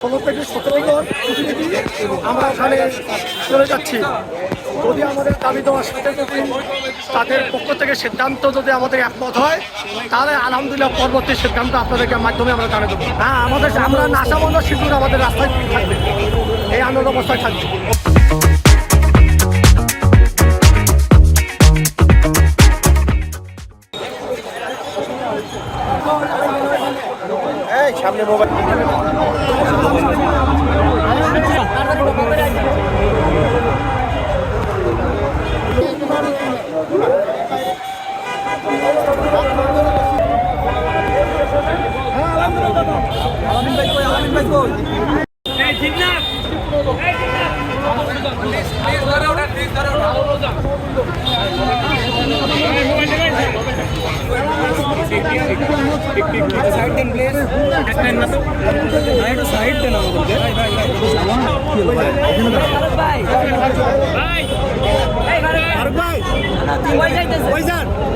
16 থেকে 17 জন প্রতিনিধি আমরা ওখানে চলে যাচ্ছি। যদি আমাদের দাবি দেওয়ার সাথে যদি তাদের পক্ষ থেকে সিদ্ধান্ত যদি আমাদের একমত হয়, তাহলে আলহামদুলিল্লাহ পরবর্তী সিদ্ধান্ত আপনাদেরকে মাধ্যমে আমরা জানিয়ে দেবো। হ্যাঁ, আমরা নাশা বন্ধ শিশুর আমাদের রাস্তায় থাকবে, এই আনন্দ অবস্থায় থাকবে। সামনে মোবাইল साइड देन प्लीज एक साइड देना मुझे भाई भाई भाई भाई